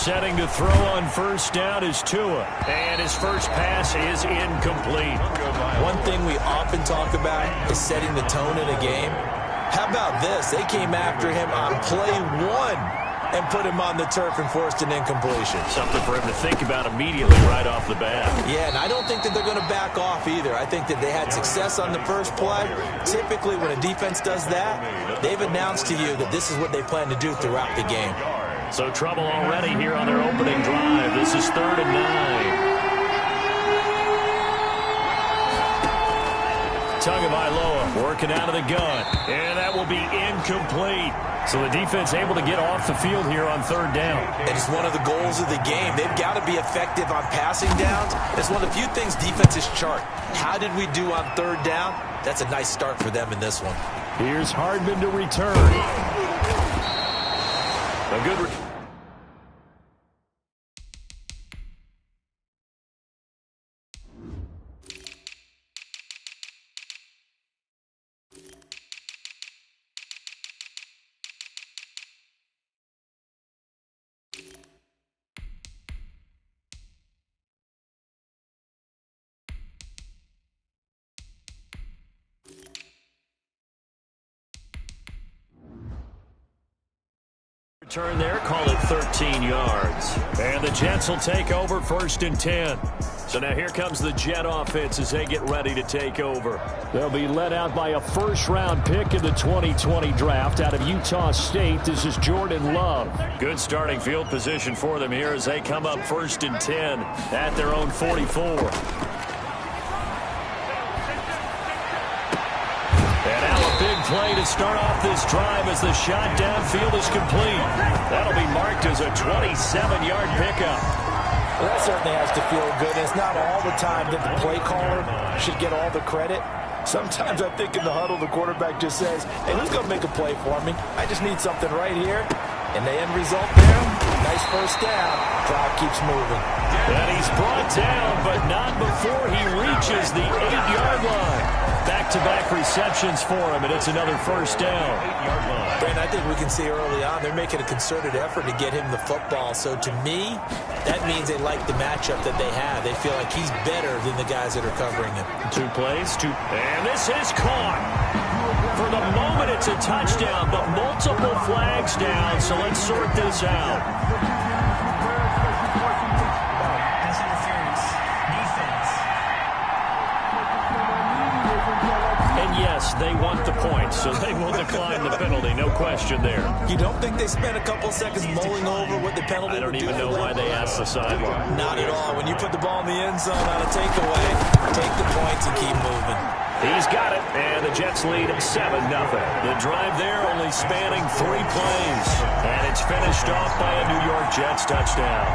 setting to throw on first down is Tua. And his first pass is incomplete. One thing we often talk about is setting the tone in a game. How about this? They came after him on play one and put him on the turf and forced an incompletion. Something for him to think about immediately right off the bat. Yeah, and I don't think that they're going to back off either. I think that they had success on the first play. Typically, when a defense does that, they've announced to you that this is what they plan to do throughout the game. So trouble already here on their opening drive. This is 3rd and 9. Tagovailoa working out of the gun. And that will be incomplete. So the defense able to get off the field here on 3rd down. And it's one of the goals of the game. They've got to be effective on passing downs. It's one of the few things defenses chart. How did we do on 3rd down? That's a nice start for them in this one. Here's Hardman to return. A good return there, call it 13 yards. And the Jets will take over 1st and 10. So now here comes the Jet offense as they get ready to take over. They'll be led out by a first-round pick in the 2020 draft out of Utah State. This is Jordan Love. Good starting field position for them here as they come up 1st and 10 at their own 44. Big play to start off this drive as the shot downfield is complete. That'll be marked as a 27-yard pickup. Well, that certainly has to feel good. It's not all the time that the play caller should get all the credit. Sometimes I think in the huddle the quarterback just says, hey, who's going to make a play for me? I just need something right here. And the end result there, nice first down. Drive keeps moving. And he's brought down, but not before he reaches the 8-yard line. Back-to-back receptions for him, and it's another first down. Brandon, I think we can see early on they're making a concerted effort to get him the football. So to me, that means they like the matchup that they have. They feel like he's better than the guys that are covering him. 2 plays, and this is caught. For the moment, it's a touchdown, but multiple flags down, so let's sort this out. Yes, they want the points, so they will decline the penalty. No question there. You don't think they spent a couple seconds mulling over what the penalty would do? I don't even know why they asked the sideline. Not at all. When you put the ball in the end zone on a takeaway, take the points and keep moving. He's got it, and the Jets lead 7-0. The drive there only spanning 3 plays, and it's finished off by a New York Jets touchdown.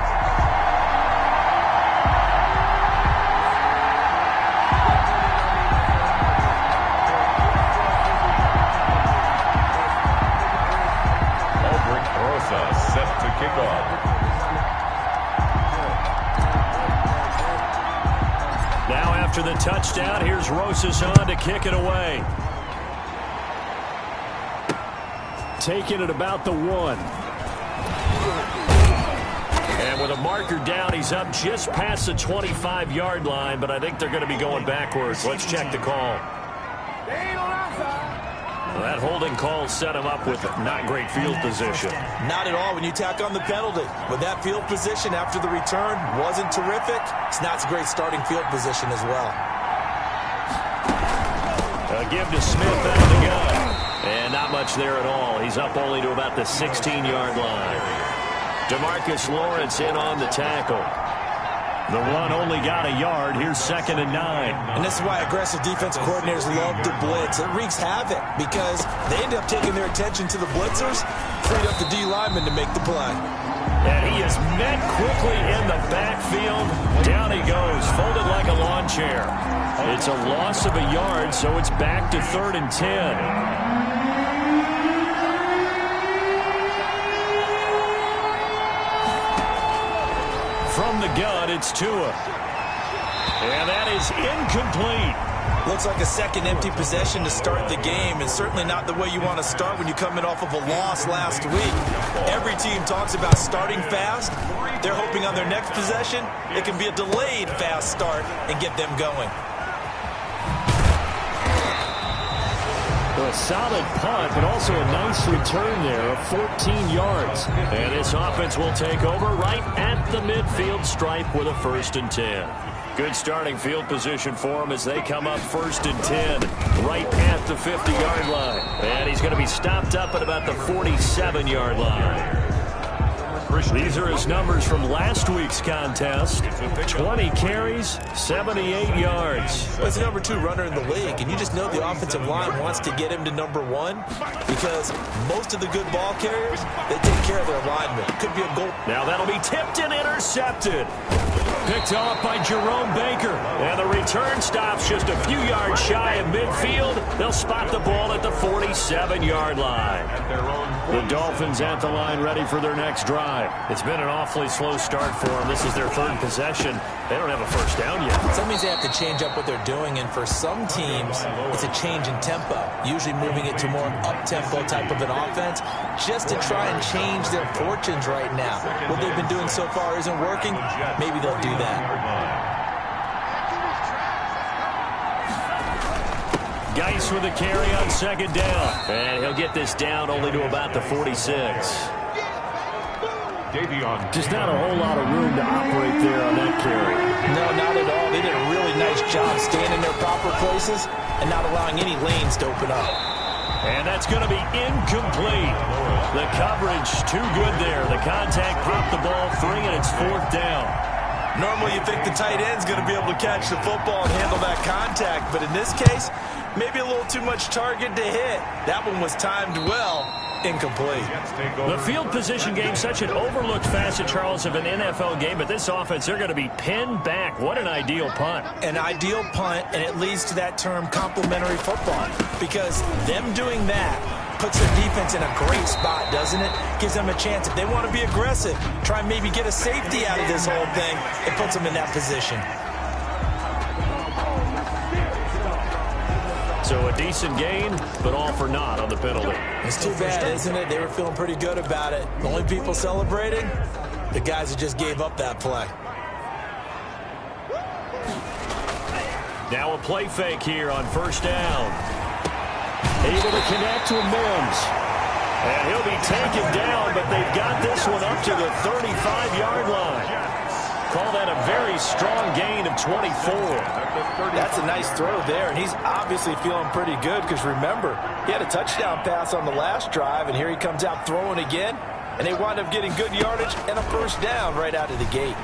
Set to kick off. Now after the touchdown, here's Rosas on to kick it away. Taking it about the 1. And with a marker down, he's up just past the 25-yard line, but I think they're going to be going backwards. Let's check the call. That holding call set him up with not great field position. Not at all when you tack on the penalty. With that field position after the return wasn't terrific, it's not a great starting field position as well. A give to Smith out of the gun. And not much there at all. He's up only to about the 16-yard line. DeMarcus Lawrence in on the tackle. The run only got a yard. Here's 2nd and 9. And this is why aggressive defensive coordinators love to blitz. It wreaks havoc because they end up taking their attention to the blitzers, freed up the D lineman to make the play. And he is met quickly in the backfield. Down he goes, folded like a lawn chair. It's a loss of a yard, so it's back to 3rd and 10. From the gun, it's Tua. And that is incomplete. Looks like a second empty possession to start the game, and certainly not the way you want to start when you're coming off of a loss last week. Every team talks about starting fast. They're hoping on their next possession it can be a delayed fast start and get them going. A solid punt, but also a nice return there of 14 yards. And this offense will take over right at the midfield stripe with a 1st and 10. Good starting field position for him as they come up 1st and 10 right at the 50-yard line. And he's going to be stopped up at about the 47-yard line. These are his numbers from last week's contest. 20 carries, 78 yards. Well, he's the number 2 runner in the league, and you just know the offensive line wants to get him to number 1 because most of the good ball carriers, they take care of their linemen. Could be a goal. Now that'll be tipped and intercepted. Picked off by Jerome Baker. And the return stops just a few yards shy of midfield. They'll spot the ball at the 47-yard line. The Dolphins at the line ready for their next drive. It's been an awfully slow start for them. This is their 3rd possession. They don't have a 1st down yet. So that means they have to change up what they're doing, and for some teams, it's a change in tempo, usually moving it to more up-tempo type of an offense, just to try and change their fortunes right now. What they've been doing so far isn't working. Maybe they'll do that. Geis with a carry on 2nd down. And he'll get this down only to about the 46. Just not a whole lot of room to operate there on that carry. No, not at all. They did a really nice job staying in their proper places and not allowing any lanes to open up. And that's going to be incomplete. The coverage too good there. The contact popped the ball free, and it's 4th down. Normally you think the tight end's going to be able to catch the football and handle that contact, but in this case, maybe a little too much target to hit. That one was timed well. Incomplete. The field position game, such an overlooked facet, Charles, of an NFL game, but this offense, they're going to be pinned back. What an ideal punt. An ideal punt, and it leads to that term complementary football, because them doing that puts their defense in a great spot, doesn't it? Gives them a chance. If they want to be aggressive, try and maybe get a safety out of this whole thing, it puts them in that position. So a decent gain, but all for naught on the penalty. It's too bad, isn't it? They were feeling pretty good about it. The only people celebrating, the guys who just gave up that play. Now a play fake here on 1st down. Able to connect to Mims. And he'll be taken down, but they've got this one up to the 35-yard line. Call that a very strong gain of 24. That's a nice throw there, and he's obviously feeling pretty good because, remember, he had a touchdown pass on the last drive, and here he comes out throwing again, and they wind up getting good yardage and a 1st down right out of the gate.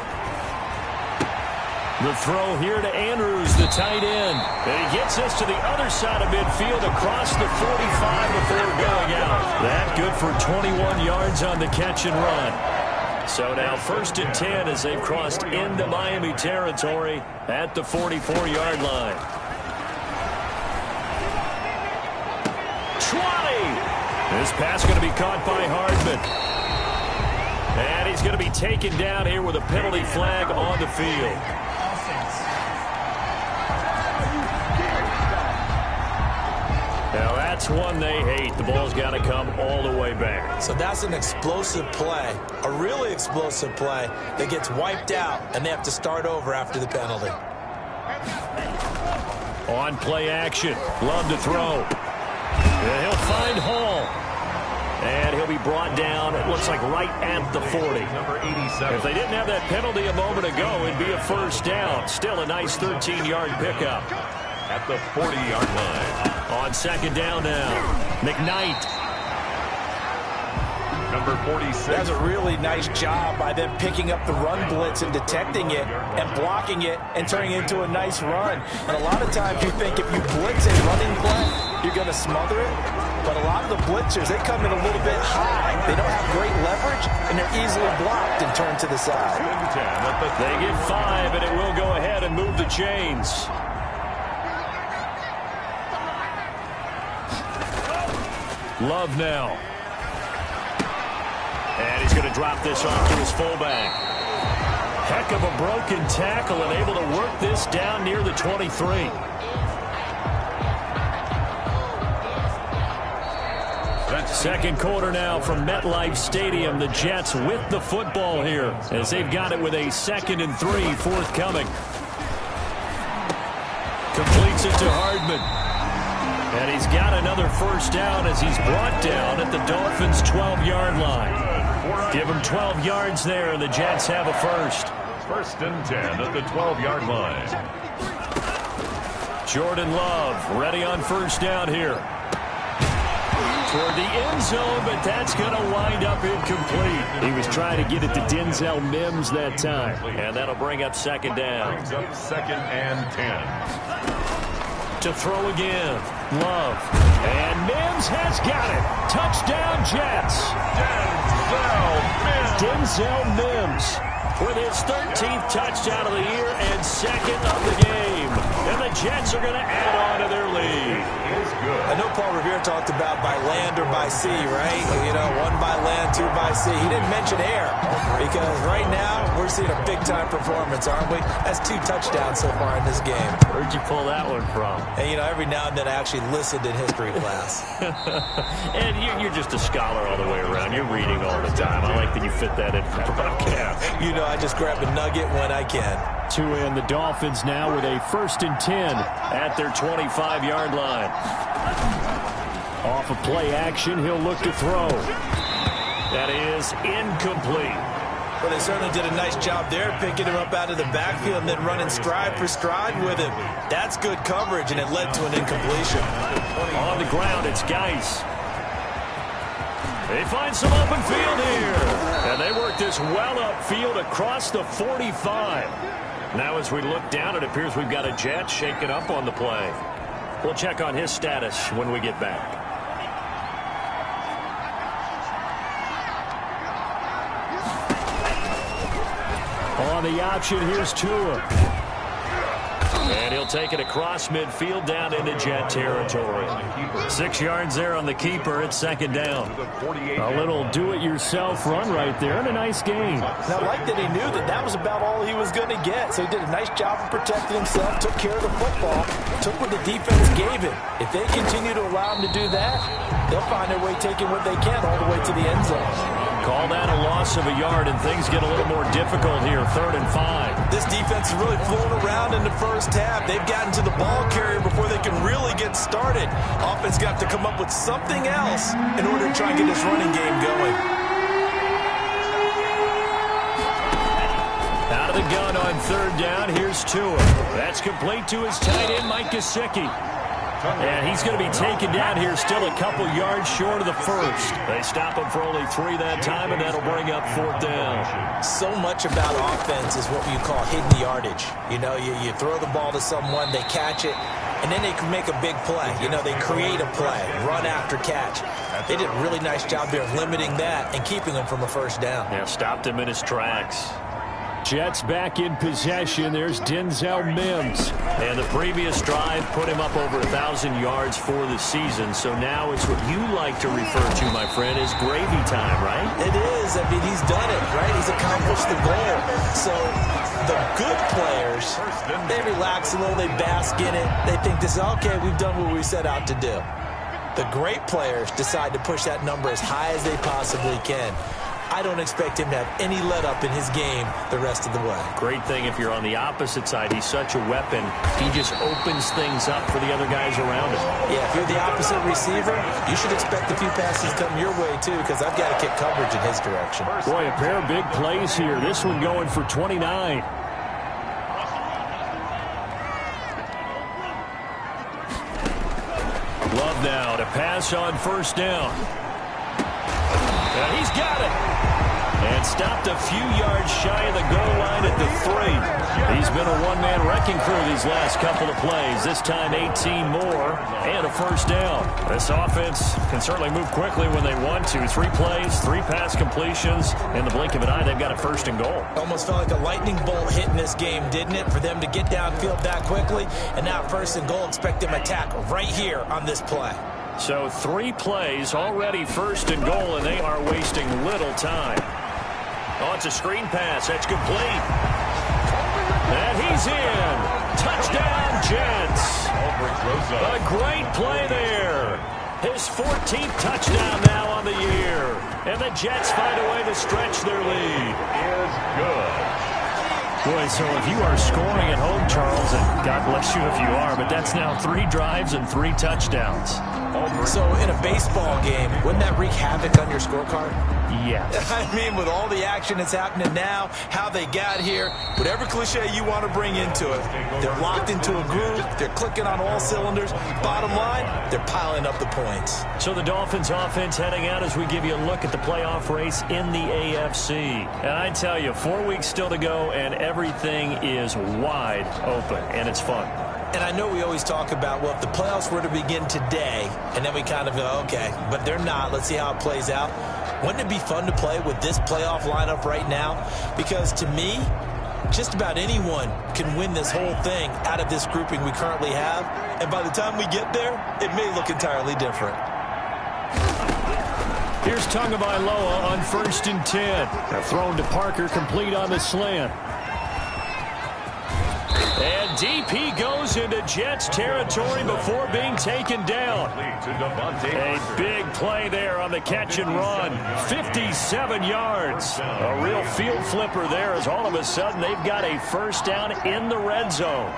The throw here to Andrews, the tight end. And he gets us to the other side of midfield across the 45 before going out. That good for 21 yards on the catch and run. So now 1st and 10 as they've crossed into Miami territory at the 44-yard line. 20! This pass going to be caught by Hardman. And he's going to be taken down here with a penalty flag on the field. Now that's one they hate. The ball's got to come all the way back. So that's an explosive play, a really explosive play that gets wiped out, and they have to start over after the penalty. On play action. Love to throw. And he'll find Hall. And he'll be brought down, it looks like right at the 40. Number 87. If they didn't have that penalty a moment ago, it'd be a 1st down. Still a nice 13-yard pickup. At the 40-yard line. On 2nd down now, McKnight. Number 46. That's a really nice job by them picking up the run blitz and detecting it and blocking it and turning it into a nice run. And a lot of times you think if you blitz a running play, you're going to smother it. But a lot of the blitzers, they come in a little bit high. They don't have great leverage, and they're easily blocked and turned to the side. They get 5, and it will go ahead and move the chains. Love now. And he's going to drop this off to his fullback. Heck of a broken tackle and able to work this down near the 23. Second quarter now from MetLife Stadium. The Jets with the football here as they've got it with a 2nd and 3 forthcoming. Completes it to Hardman. And he's got another first down as he's brought down at the Dolphins' 12-yard line. Give him 12 yards there, and the Jets have a first. 1st and 10 at the 12-yard line. Jordan Love ready on first down here. Toward the end zone, but that's going to wind up incomplete. He was trying to get it to Denzel Mims that time. And that'll bring up 2nd down. Brings up 2nd and 10. To throw again. Love. And Mims has got it. Touchdown, Jets. Denzel Mims with his 13th touchdown of the year and 2nd of the game. And the Jets are going to add on to their lead. I know Paul Revere talked about by land or by sea, right? You know, 1 by land, 2 by sea. He didn't mention air because right now we're seeing a big-time performance, aren't we? That's 2 touchdowns so far in this game. Where'd you pull that one from? And, you know, every now and then I actually listened in history class. And you're just a scholar all the way around. You're reading all the time. I like that you fit that in for broadcast. You know, I just grab a nugget when I can. And the Dolphins now with a 1st and 10 at their 25-yard line. Off of play action, he'll look to throw. That is incomplete. Well, they certainly did a nice job there, picking him up out of the backfield and then running stride for stride with him. That's good coverage, and it led to an incompletion. On the ground, it's Geis. They find some open field here. And they work this well upfield across the 45. Now as we look down, it appears we've got a Jet shaken up on the play. We'll check on his status when we get back. On the option, here's Tua. And he'll take it across midfield down into Jet territory. 6 yards there on the keeper. It's 2nd down. A little do-it-yourself run right there and a nice gain. Now, I like that he knew that that was about all he was going to get. So he did a nice job of protecting himself, took care of the football, took what the defense gave him. If they continue to allow him to do that, they'll find their way taking what they can all the way to the end zone. Call that a loss of a yard, and things get a little more difficult here. 3rd and 5. This defense is really flown around in the first half. They've gotten to the ball carrier before they can really get started. Offense got to come up with something else in order to try and get this running game going. Out of the gun on 3rd down, here's Tua. That's complete to his tight end, Mike Gesicki. And he's going to be taken down here still a couple yards short of the first. They stop him for only 3 that time, and that'll bring up 4th down. So much about offense is what you call hidden yardage. You know, you throw the ball to someone, they catch it, and then they can make a big play. You know, they create a play, run after catch. They did a really nice job there of limiting that and keeping him from a first down. Yeah, stopped him in his tracks. Jets back in possession. There's Denzel Mims. And the previous drive put him up over 1,000 yards for the season. So now it's what you like to refer to, my friend, as gravy time, right? It is. I mean, he's done it, right? He's accomplished the goal. So the good players, they relax a little, they bask in it. They think this is, okay, we've done what we set out to do. The great players decide to push that number as high as they possibly can. I don't expect him to have any let-up in his game the rest of the way. Great thing if you're on the opposite side. He's such a weapon. He just opens things up for the other guys around him. Yeah, if you're the opposite receiver, you should expect a few passes come your way, too, because I've got to kick coverage in his direction. Boy, a pair of big plays here. This one going for 29. Love now to pass on 1st down. And he's got it. And stopped a few yards shy of the goal line at the 3. He's been a one-man wrecking crew these last couple of plays. This time 18 more and a 1st down. This offense can certainly move quickly when they want to. 3 plays, 3 pass completions. In the blink of an eye, they've got a 1st and goal. Almost felt like a lightning bolt hitting this game, didn't it? For them to get downfield that quickly. And now 1st and goal, expect them to attack right here on this play. So 3 plays, already 1st and goal, and they are wasting little time. Oh, it's a screen pass. That's complete. And he's in. Touchdown, Jets. A great play there. His 14th touchdown now on the year. And the Jets find a way to stretch their lead. Is good. Boy, so if you are scoring at home, Charles, and God bless you if you are, but that's now 3 drives and 3 touchdowns. So in a baseball game, wouldn't that wreak havoc on your scorecard? Yes. I mean, with all the action that's happening now, how they got here, whatever cliche you want to bring into it, they're locked into a groove, they're clicking on all cylinders. Bottom line, they're piling up the points. So the Dolphins offense heading out as we give you a look at the playoff race in the AFC. And I tell you, 4 weeks still to go, and everything is wide open, and it's fun. And I know we always talk about, well, if the playoffs were to begin today, and then we kind of go, okay, but they're not. Let's see how it plays out. Wouldn't it be fun to play with this playoff lineup right now? Because to me, just about anyone can win this whole thing out of this grouping we currently have. And by the time we get there, it may look entirely different. Here's Tagovailoa on 1st and 10. They're thrown to Parker, complete on the slant. And deep he goes into Jets territory before being taken down. A big play there on the catch and run. 57 yards. A real field flipper there as all of a sudden they've got a first down in the red zone.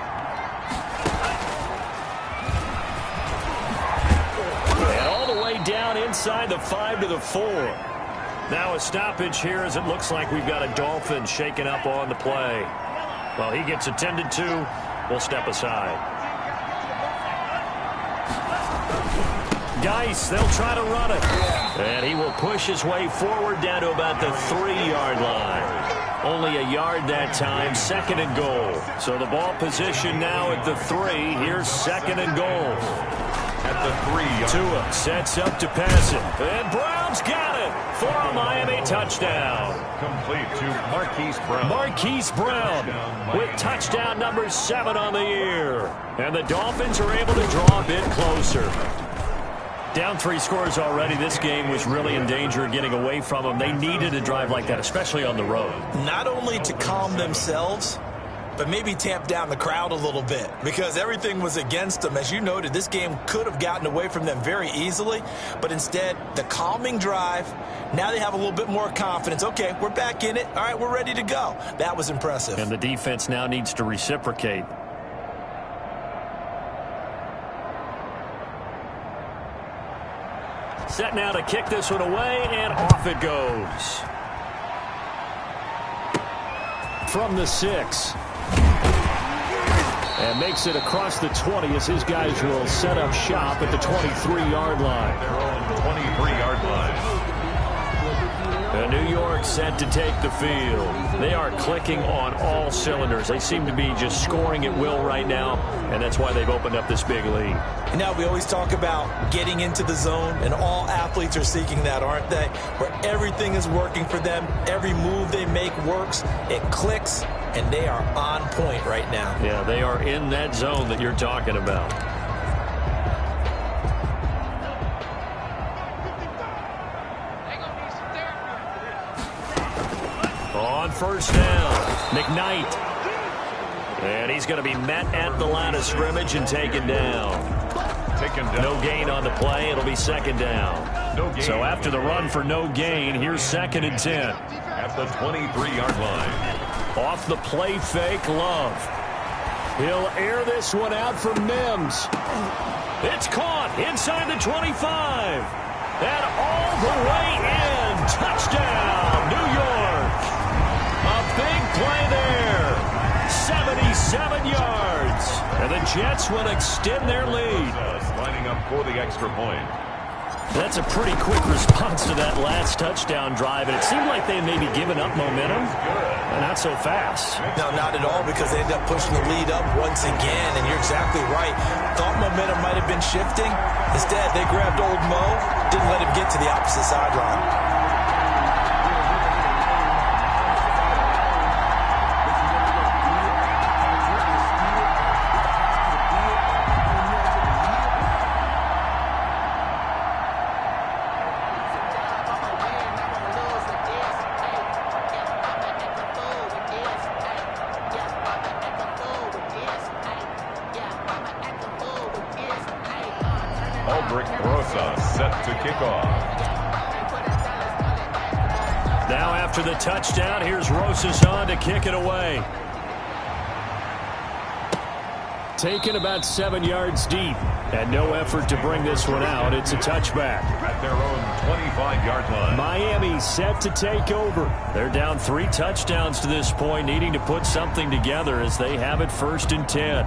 And all the way down inside the 5 to the 4. Now a stoppage here as it looks like we've got a Dolphin shaken up on the play. Well, he gets attended to. We'll step aside. Geis, they'll try to run it. And he will push his way forward down to about the 3-yard line. Only a yard that time, 2nd and goal. So the ball position now at the 3. Here's 2nd and goal. At the 3-yard. Tua sets up to pass it. And Brown's got it for a Miami touchdown. Complete to Marquise Brown. Marquise Brown with touchdown number 7 on the year. And the Dolphins are able to draw a bit closer. Down 3 scores already. This game was really in danger of getting away from them. They needed a drive like that, especially on the road. Not only to calm themselves, but maybe tamp down the crowd a little bit because everything was against them. As you noted, this game could have gotten away from them very easily, but instead, the calming drive, now they have a little bit more confidence. Okay, we're back in it. All right, we're ready to go. That was impressive. And the defense now needs to reciprocate. Set now to kick this one away, and off it goes. From the 6. And makes it across the 20 as his guys will set up shop at the 23-yard line. They're on the 23-yard line. And New York set to take the field. They are clicking on all cylinders. They seem to be just scoring at will right now, and that's why they've opened up this big lead. You know, we always talk about getting into the zone, and all athletes are seeking that, aren't they? Where everything is working for them. Every move they make works. It clicks, and they are on point right now. Yeah, they are in that zone that you're talking about. On 1st down, McKnight. And he's going to be met at the line of scrimmage and taken down. No gain on the play. It'll be 2nd down. No gain. So after the run for no gain, here's 2nd and 10. At the 23-yard line. Off the play fake, Love. He'll air this one out for Mims. It's caught inside the 25. And all the way in. Touchdown, New York. A big play there. 77 yards. And the Jets will extend their lead. Lining up for the extra point. That's a pretty quick response to that last touchdown drive. And it seemed like they may be giving up momentum. And not so fast. No, not at all, because they ended up pushing the lead up once again. And you're exactly right. Thought momentum might have been shifting. Instead, they grabbed old Mo. Didn't let him get to the opposite sideline. Rosa set to kick off. Now after the touchdown, here's Rosas on to kick it away. Taken about 7 yards deep, and no effort to bring this one out. It's a touchback. At their own 25-yard line. Miami set to take over. They're down 3 touchdowns to this point, needing to put something together as they have it 1st and 10.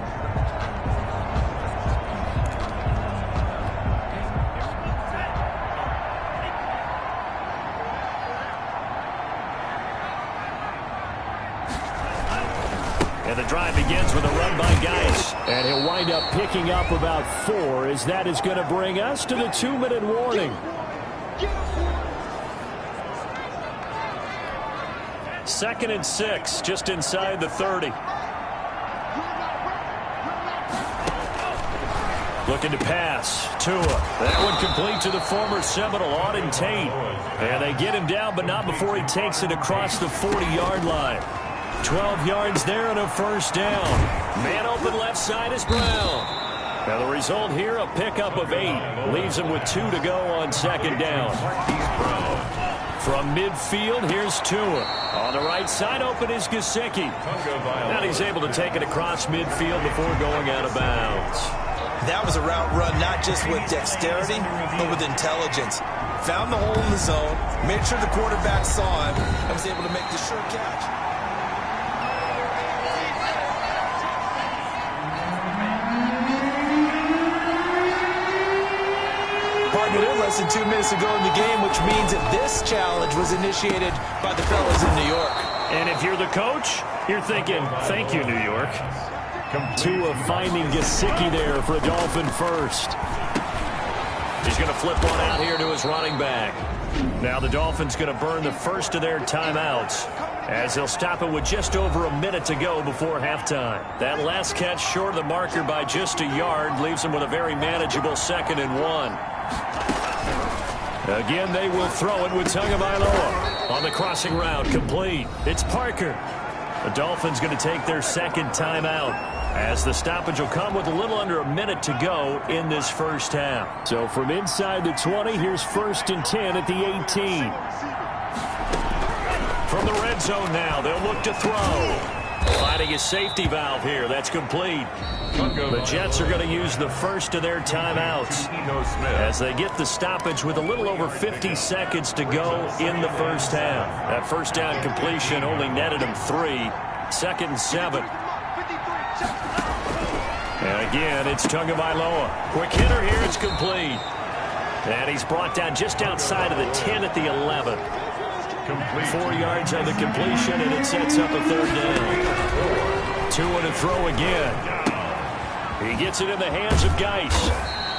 And the drive begins with a run by Geis. And he'll wind up picking up about 4 as that is going to bring us to the 2-minute warning. Second and 6, just inside the 30. Looking to pass. Tua. That one complete to the former Seminole, Auden Tate. And they get him down, but not before he takes it across the 40-yard line. 12 yards there and a 1st down. Man open left side is Brown. Now the result here, a pickup of 8. Leaves him with 2 to go on 2nd down. From midfield, here's Tua. On the right side, open is Gesicki. And he's able to take it across midfield before going out of bounds. That was a route run not just with dexterity, but with intelligence. Found the hole in the zone, made sure the quarterback saw him, and was able to make the sure catch. Less than 2 minutes to go in the game, which means that this challenge was initiated by the fellas in New York. And if you're the coach, you're thinking, thank you, New York. Tua finding Gesicki there for a Dolphin first. He's going to flip one out here to his running back. Now the Dolphins going to burn the first of their timeouts as they'll stop it with just over a minute to go before halftime. That last catch short of the marker by just a yard leaves them with a very manageable 2nd and 1. Again, they will throw it with Tagovailoa on the crossing route, complete. It's Parker. The Dolphins going to take their 2nd timeout as the stoppage will come with a little under a minute to go in this 1st half. So from inside the 20, here's 1st and 10 at the 18. From the red zone now, they'll look to throw. Finding a safety valve here. That's complete. The Jets are going to use the first of their timeouts as they get the stoppage with a little over 50 seconds to go in the 1st half. That 1st down completion only netted them 3. 2nd and 7. And again, it's Tagovailoa. Quick hitter here. It's complete. And he's brought down just outside of the 10 at the 11. 4 yards on the completion, and it sets up a 3rd down. 2 to throw again. He gets it in the hands of Geis.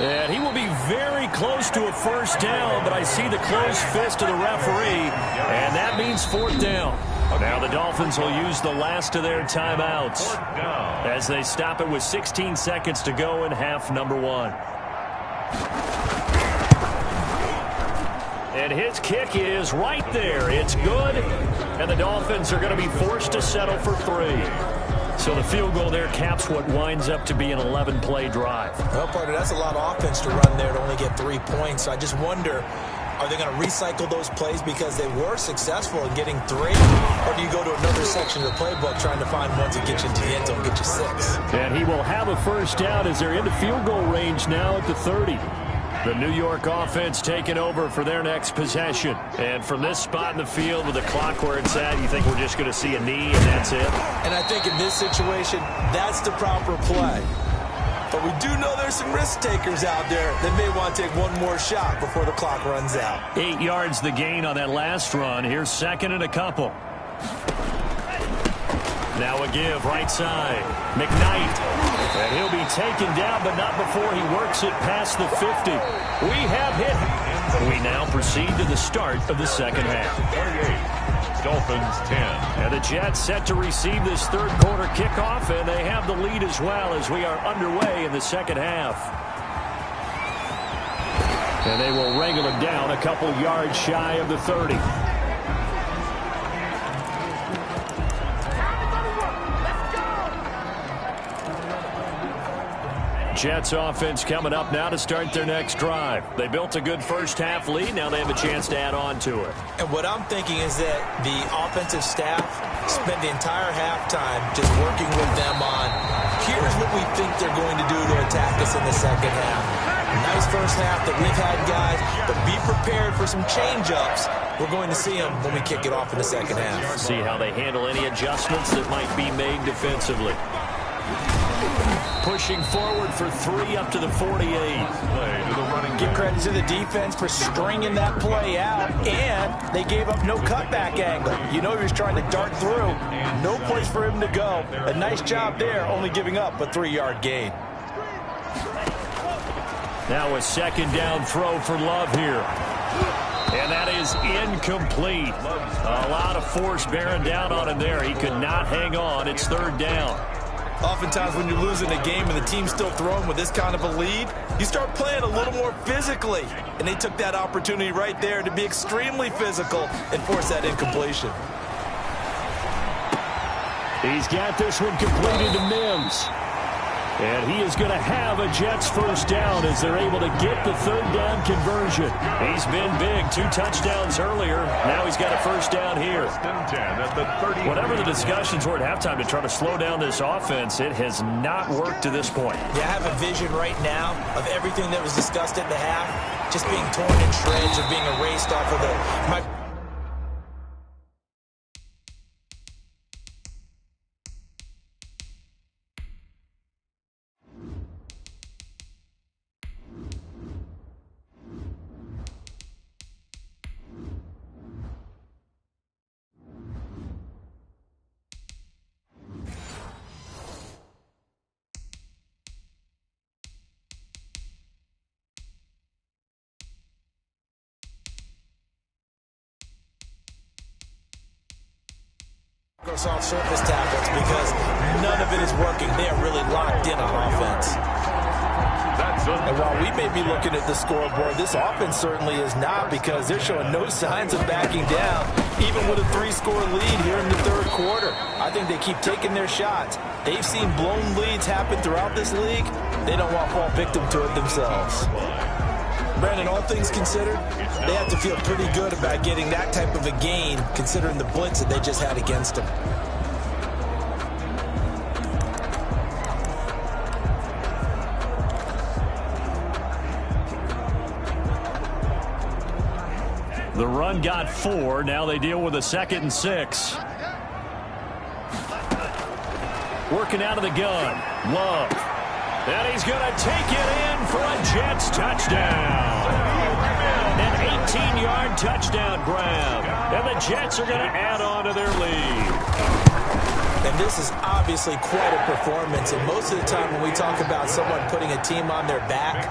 And he will be very close to a 1st down, but I see the closed fist of the referee, and that means 4th down. Now the Dolphins will use the last of their timeouts as they stop it with 16 seconds to go in half number 1. And his kick is right there. It's good, and the Dolphins are going to be forced to settle for 3. So the field goal there caps what winds up to be an 11-play drive. Well, partner, that's a lot of offense to run there to only get 3 points. So I just wonder, are they going to recycle those plays because they were successful in getting 3? Or do you go to another section of the playbook trying to find ones that get you into the end zone, get you 6? And he will have a 1st down as they're into field goal range now at the 30. The New York offense taking over for their next possession. And from this spot in the field with the clock where it's at, you think we're just going to see a knee and that's it? And I think in this situation, that's the proper play. But we do know there's some risk takers out there that may want to take one more shot before the clock runs out. 8 yards the gain on that last run. Here's 2nd and a couple. Now a give, right side. McKnight. And he'll be taken down, but not before he works it past the 50. We have hit. We now proceed to the start of the 2nd half. Dolphins 10. And the Jets set to receive this 3rd quarter kickoff, and they have the lead as well as we are underway in the 2nd half. And they will wrangle him down a couple yards shy of the 30. Jets offense coming up now to start their next drive. They built a good first-half lead. Now they have a chance to add on to it. And what I'm thinking is that the offensive staff spent the entire halftime just working with them on, here's what we think they're going to do to attack us in the second half. Nice first half that we've had, guys, but be prepared for some change-ups. We're going to see them when we kick it off in the second half. See how they handle any adjustments that might be made defensively. Pushing forward for 3 up to the 48. Give credit to the defense for stringing that play out, and they gave up no cutback angle. You know he was trying to dart through. No place for him to go. A nice job there, only giving up a 3-yard gain. Now a second down throw for Love here. And that is incomplete. A lot of force bearing down on him there. He could not hang on. It's 3rd down. Oftentimes when you're losing a game and the team's still throwing with this kind of a lead, you start playing a little more physically. And they took that opportunity right there to be extremely physical and force that incompletion. He's got this one completed to Mims. And he is going to have a Jets first down as they're able to get the 3rd down conversion. He's been big. 2 touchdowns earlier. Now he's got a first down here. Whatever the discussions were at halftime to try to slow down this offense, it has not worked to this point. Yeah, I have a vision right now of everything that was discussed at the half just being torn in shreds or being erased off of my off surface tackles because none of it is working. They are really locked in on offense. And while we may be looking at the scoreboard, this offense certainly is not, because they're showing no signs of backing down, even with a 3-score lead here in the 3rd quarter. I think they keep taking their shots. They've seen blown leads happen throughout this league. They don't want to fall victim to it themselves. Brandon, all things considered, they have to feel pretty good about getting that type of a gain, considering the blitz that they just had against them. The run got 4. Now they deal with a 2nd and 6. Working out of the gun. Love. And he's going to take it in for a Jets touchdown. An 18-yard touchdown grab. And the Jets are going to add on to their lead. And this is obviously quite a performance. And most of the time when we talk about someone putting a team on their back,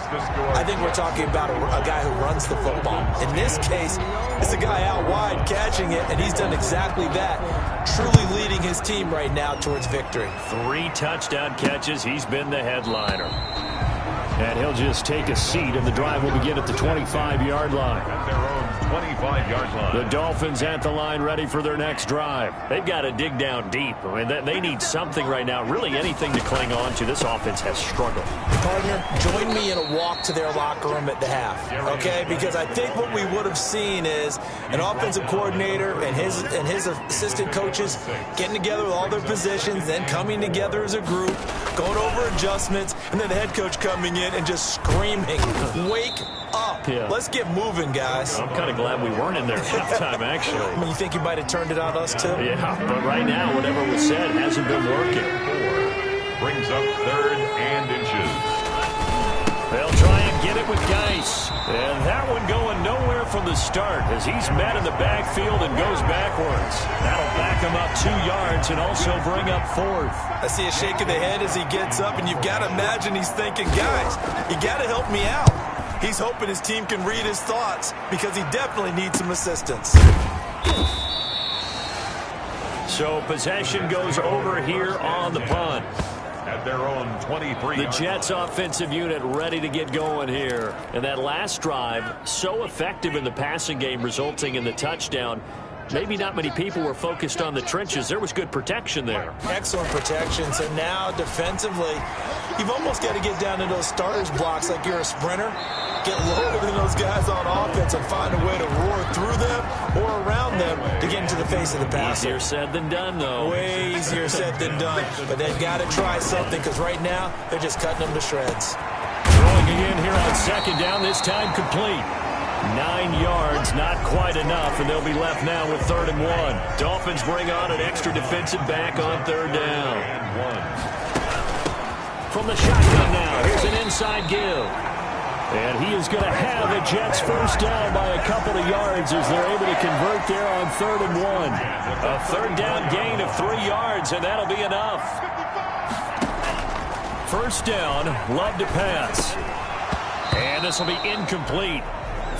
I think we're talking about a guy who runs the football. In this case, it's a guy out wide catching it, and he's done exactly that, truly leading his team right now towards victory. 3 touchdown catches. He's been the headliner. And he'll just take a seat, and the drive will begin at the 25-yard line. At their own 25-yard line. The Dolphins at the line ready for their next drive. They've got to dig down deep. I mean, they need something right now, really anything to cling on to. This offense has struggled. Partner, join me in a walk to their locker room at the half, okay? Because I think what we would have seen is an offensive coordinator and his assistant coaches getting together with all their positions, then coming together as a group, going over adjustments, and then the head coach coming in and just screaming, wake up. Yeah. Let's get moving, guys. I'm kind of glad we weren't in there halftime, actually. I mean, you think you might have turned it on us, too? Yeah, but right now, whatever was said hasn't been working. 4 brings up 3rd and inches. They'll try and get it with Geis. And that one going nowhere from the start as he's met in the backfield and goes backwards. That'll back him up 2 yards and also bring up 4th. I see a shake of the head as he gets up, and you've got to imagine he's thinking, guys, you got to help me out. He's hoping his team can read his thoughts because he definitely needs some assistance. So possession goes over here on the punt. At their own 23. The Jets offensive unit ready to get going here. And that last drive, so effective in the passing game, resulting in the touchdown. maybe not many people were focused on the trenches. There was good protection there. Excellent protection. So now defensively, you've almost got to get down to those starters blocks like you're a sprinter. Get lower than those guys on offense and find a way to roar through them or around them to get into the face of the passer. Easier said than done, though. Way easier said than done. But they've got to try something because right now they're just cutting them to shreds. Throwing again here on second down, this time complete. 9 yards, not quite enough, and they'll be left now with 3rd and 1. Dolphins bring on an extra defensive back on 3rd down. From the shotgun now, here's an inside give. And he is going to have the Jets first down by a couple of yards as they're able to convert there on 3rd and 1. A 3rd down gain of 3 yards, and that'll be enough. First down, Love to pass. And this will be incomplete.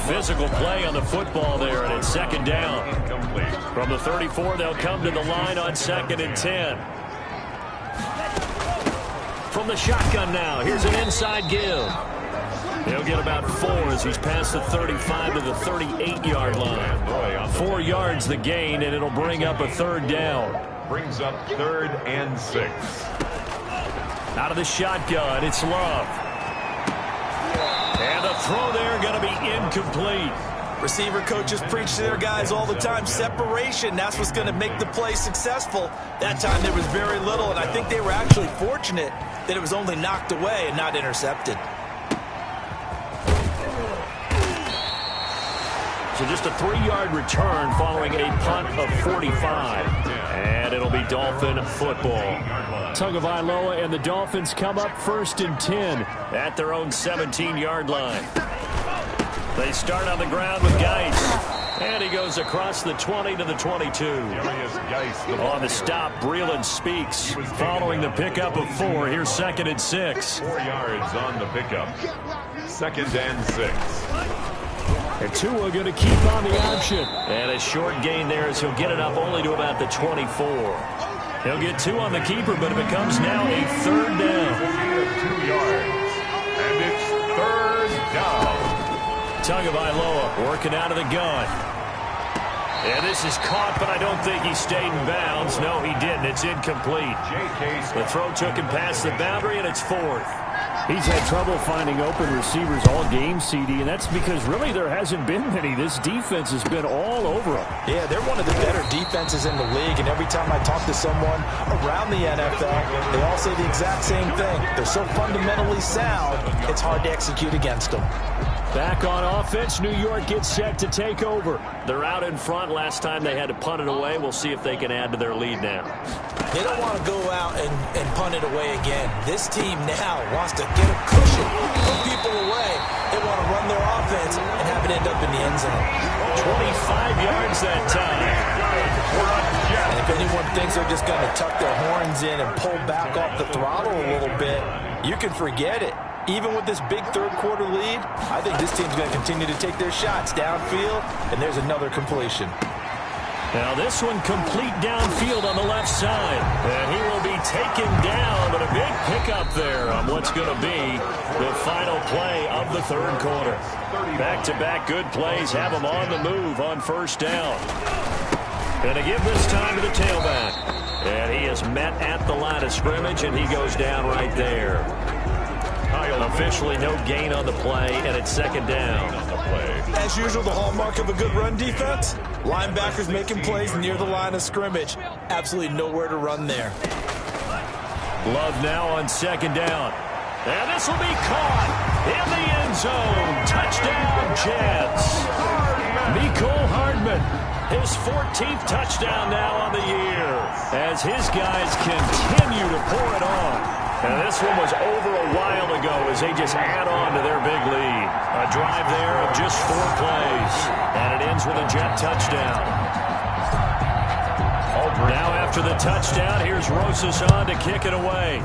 Physical play on the football there, and it's 2nd down. From the 34, they'll come to the line on 2nd and 10. From the shotgun now, here's an inside give. He'll get about 4 as he's past the 35 to the 38-yard line. 4 yards the gain, and it'll bring up a 3rd down. Brings up 3rd and 6. Out of the shotgun, it's Love. And the throw there going to be incomplete. Receiver coaches preach to their guys all the time. Separation, that's what's going to make the play successful. That time there was very little, and I think they were actually fortunate that it was only knocked away and not intercepted. So just a 3-yard return following a punt of 45. And it'll be Dolphin football. Tagovailoa and the Dolphins come up 1st and 10 at their own 17-yard line. They start on the ground with Geis. And he goes across the 20 to the 22. On the stop, Breeland speaks. Following the pickup of 4, here's 2nd and 6. 4 yards on the pickup. 2nd and 6. And Tua going to keep on the option. And a short gain there as he'll get it up only to about the 24. He'll get 2 on the keeper, but it becomes now a 3rd down. 2 yards. And it's 3rd down. Tagovailoa working out of the gun. And this is caught, but I don't think he stayed in bounds. No, he didn't. It's incomplete. The throw took him past the boundary, and it's 4th. He's had trouble finding open receivers all game, CD, and that's because really there hasn't been many. This defense has been all over them. Yeah, they're one of the better defenses in the league, and every time I talk to someone around the NFL, they all say the exact same thing. They're so fundamentally sound, it's hard to execute against them. Back on offense, New York gets set to take over. They're out in front. Last time they had to punt it away. We'll see if they can add to their lead now. They don't want to go out and punt it away again. This team now wants to get a cushion, put people away. They want to run their offense and have it end up in the end zone. 25 yards that time. And if anyone thinks they're just going to tuck their horns in and pull back off the throttle a little bit, you can forget it. Even with this big 3rd quarter lead, I think this team's going to continue to take their shots downfield, and there's another completion. Now this one complete downfield on the left side. And he will be taken down, but a big pickup there on what's going to be the final play of the 3rd quarter. Back-to-back good plays have him on the move on 1st down. Going to give this time to the tailback. And he is met at the line of scrimmage, and he goes down right there. Officially no gain on the play, and it's 2nd down. As usual, the hallmark of a good run defense, linebackers making plays near the line of scrimmage. Absolutely nowhere to run there. Love now on 2nd down. And this will be caught in the end zone. Touchdown, Jets. Mecole Hardman, his 14th touchdown now on the year, as his guys continue to pour it on. And this one was over a while ago as they just add on to their big lead. A drive there of just 4 plays. And it ends with a Jet touchdown. Now after the touchdown, here's Rosas on to kick it away.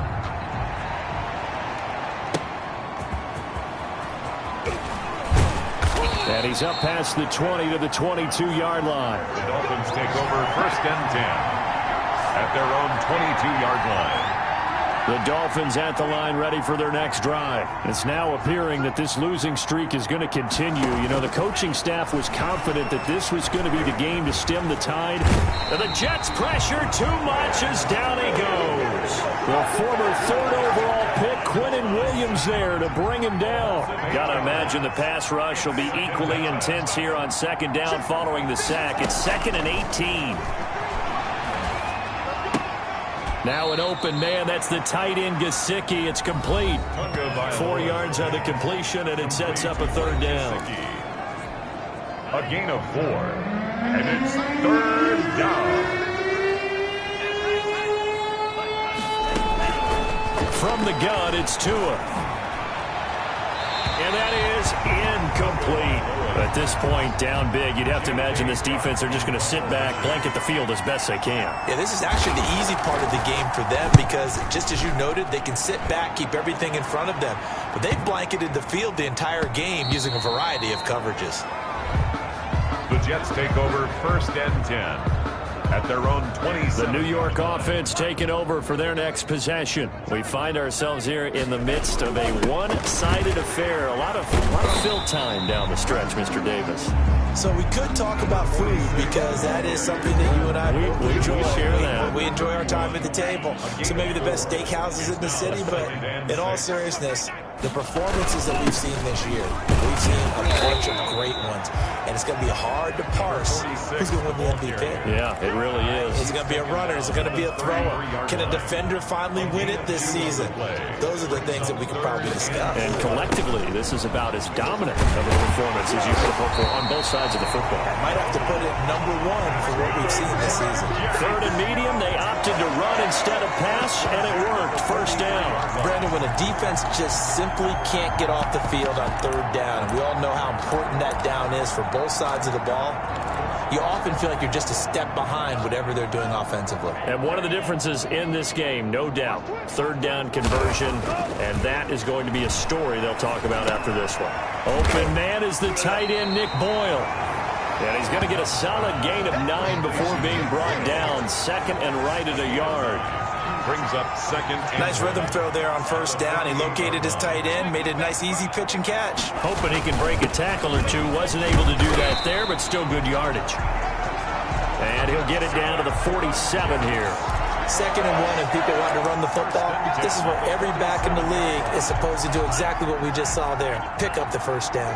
And he's up past the 20 to the 22-yard line. The Dolphins take over 1st and 10 at their own 22-yard line. The Dolphins at the line ready for their next drive. It's now appearing that this losing streak is going to continue. You know, the coaching staff was confident that this was going to be the game to stem the tide. And the Jets pressure too much as down he goes. The former third overall pick, Quinnen Williams, there to bring him down. Got to imagine the pass rush will be equally intense here on second down following the sack. It's 2nd and 18. Now an open man. That's the tight end, Gesicki. It's complete. 4 yards on the completion, and it sets up a third down. A gain of 4. And it's third down. From the gun, it's Tua. And that is incomplete. At this point, down big, you'd have to imagine this defense are just going to sit back, blanket the field as best they can. Yeah, this is actually the easy part of the game for them because, just as you noted, they can sit back, keep everything in front of them. But they've blanketed the field the entire game using a variety of coverages. The Jets take over 1st and 10. At their own 27. The New York offense taking over for their next possession. We find ourselves here in the midst of a one-sided affair. A lot of fill time down the stretch, Mr. Davis. So we could talk about food because that is something that you and I we enjoy. Share that. We enjoy our time at the table. So maybe the best steakhouses in the city, but in all seriousness, the performances that we've seen this year, we've seen a bunch of great ones. And it's going to be hard to parse who's going to win the MVP. Yeah, it really is. Is it going to be a runner? Is it going to be a thrower? Can a defender finally win it this season? Those are the things that we could probably discuss. And collectively, this is about as dominant of a performance as you could hope for on both sides of the football. I might have to put it number 1 for what we've seen this season. 3rd and medium, they opted to run instead of pass, and it worked. First down. Brandon, when a defense just simply can't get off the field on 3rd down, and we all know how important that down is for both sides of the ball, you often feel like you're just a step behind whatever they're doing offensively. And one of the differences in this game, no doubt, 3rd down conversion, and that is going to be a story they'll talk about after this one. Open man is the tight end, Nick Boyle. And he's going to get a solid gain of 9 before being brought down. 2nd and right at a yard. Brings up 2nd and nice rhythm throw there on 1st down. He located his tight end, made a nice easy pitch and catch. Hoping he can break a tackle or two. Wasn't able to do that there, but still good yardage. And he'll get it down to the 47 here. 2nd and 1, and people want to run the football. This is where every back in the league is supposed to do exactly what we just saw there. Pick up the 1st down.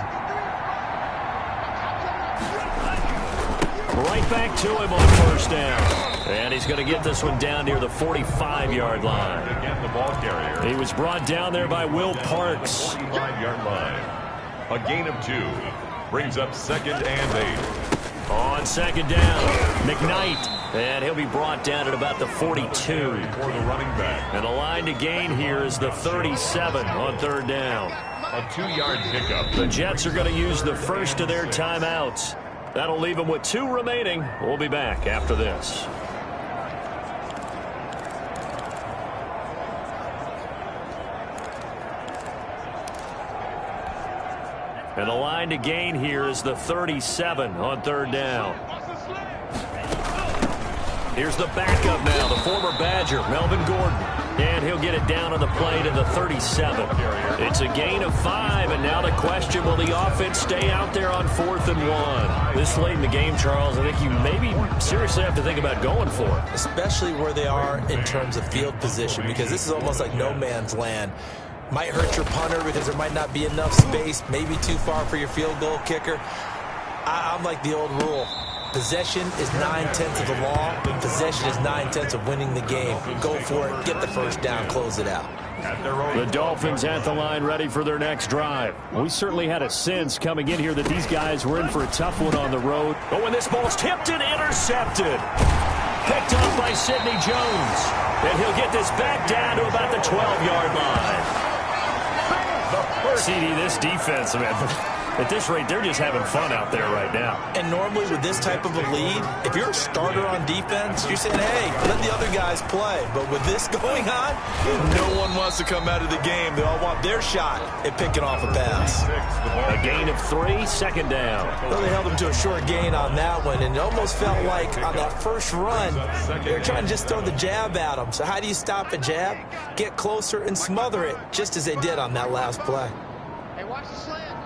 Right back to him on 1st down. And he's going to get this one down near the 45-yard line. Again, the ball carrier. He was brought down there by Will Parks. 45-yard line. A gain of 2. Brings up 2nd and 8. On 2nd down, McKnight. And he'll be brought down at about the 42. For the running back. And the line to gain here is the 37 on 3rd down. A 2-yard pickup. The Jets are going to use the first of their timeouts. That'll leave them with 2 remaining. We'll be back after this. And the line to gain here is the 37 on 3rd down. Here's the backup now, the former Badger, Melvin Gordon. And he'll get it down on the play to the 37. It's a gain of 5, and now the question, will the offense stay out there on 4th and 1? This late in the game, Charles, I think you maybe seriously have to think about going for it. Especially where they are in terms of field position, because this is almost like no man's land. Might hurt your punter because there might not be enough space, maybe too far for your field goal kicker. I'm like the old rule. Possession is 9/10 of the law. Possession is 9/10 of winning the game. Go for it. Get the 1st down. Close it out. The Dolphins at the line ready for their next drive. We certainly had a sense coming in here that these guys were in for a tough one on the road. But when this ball's tipped and intercepted. Picked up by Sidney Jones. And he'll get this back down to about the 12-yard line. CD, this defense, man, At this rate, they're just having fun out there right now. And normally with this type of a lead, if you're a starter on defense, you're saying, hey, let the other guys play. But with this going on, no one wants to come out of the game. They all want their shot at picking off a pass. A gain of 3, second down. Well, they held them to a short gain on that one, and it almost felt like on that first run, they were trying to just throw the jab at them. So how do you stop a jab? Get closer and smother it, just as they did on that last play. Hey, watch the slant.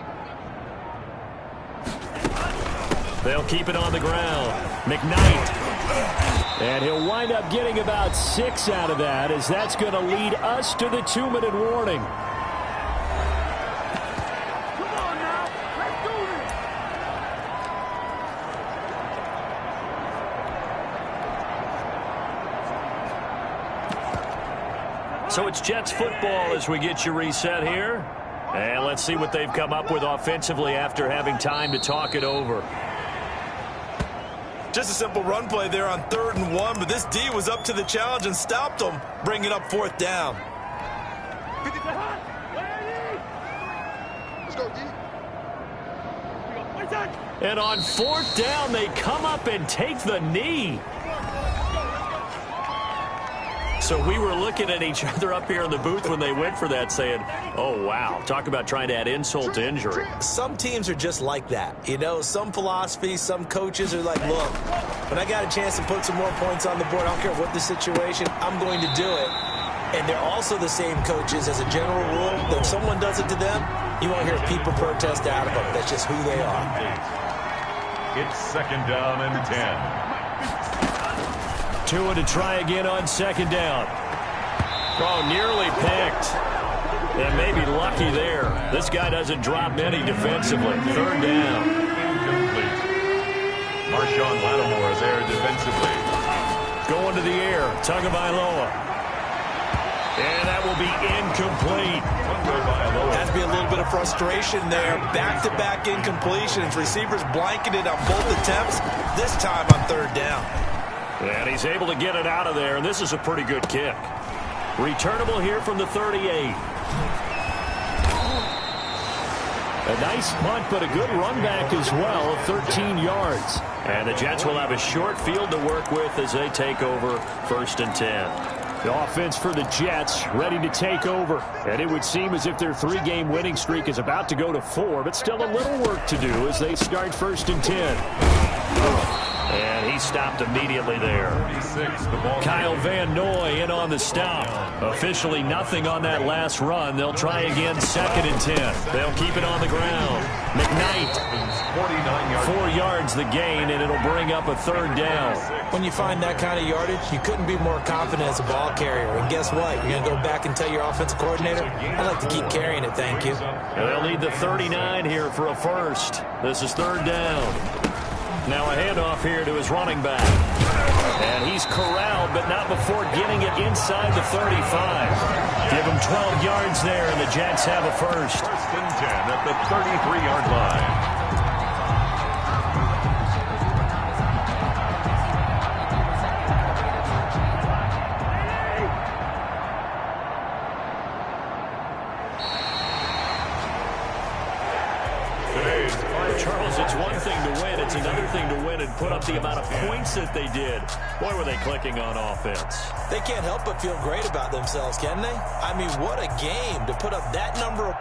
They'll keep it on the ground. McKnight. And he'll wind up getting about 6 out of that, as that's going to lead us to the 2-minute warning. Come on now. Let's do this. So it's Jets football as we get you reset here. And let's see what they've come up with offensively after having time to talk it over. Just a simple run play there on 3rd and 1, but this D was up to the challenge and stopped them, bringing up 4th down. Let's go, D. And on 4th down, they come up and take the knee. So we were looking at each other up here in the booth when they went for that, saying, oh, wow, talk about trying to add insult to injury. Some teams are just like that. You know, some philosophies, some coaches are like, look, when I got a chance to put some more points on the board, I don't care what the situation, I'm going to do it. And they're also the same coaches as a general rule that if someone does it to them, you won't hear people protest out of them. That's just who they are. It's 2nd down and 10. Tua to try again on 2nd down. Oh, nearly picked. And maybe lucky there. This guy doesn't drop many defensively. 3rd down. Incomplete. Marshawn Lattimore is there defensively. Going to the air. Tagovailoa. And that will be incomplete. Has to be a little bit of frustration there. Back-to-back incompletions. Receivers blanketed on both attempts. This time on 3rd down. And he's able to get it out of there, and this is a pretty good kick. Returnable here from the 38. A nice punt, but a good run back as well of 13 yards. And the Jets will have a short field to work with as they take over 1st and 10. The offense for the Jets ready to take over. And it would seem as if their 3-game winning streak is about to go to 4, but still a little work to do as they start 1st and 10. And he stopped immediately there. Kyle Van Noy in on the stop. Officially nothing on that last run. They'll try again 2nd and 10. They'll keep it on the ground. McKnight, 4 yards the gain, and it'll bring up a 3rd down. When you find that kind of yardage, you couldn't be more confident as a ball carrier. And guess what? You're going to go back and tell your offensive coordinator, I'd like to keep carrying it, thank you. And they'll need the 39 here for a first. This is 3rd down. Now a handoff here to his running back. And he's corralled, but not before getting it inside the 35. Give him 12 yards there, and the Jets have a first. 1st and 10 at the 33-yard line. Charles, it's one thing to win. It's another thing to win and put up the amount of points that they did. Boy, were they clicking on offense. They can't help but feel great about themselves, can they? I mean, what a game to put up that number of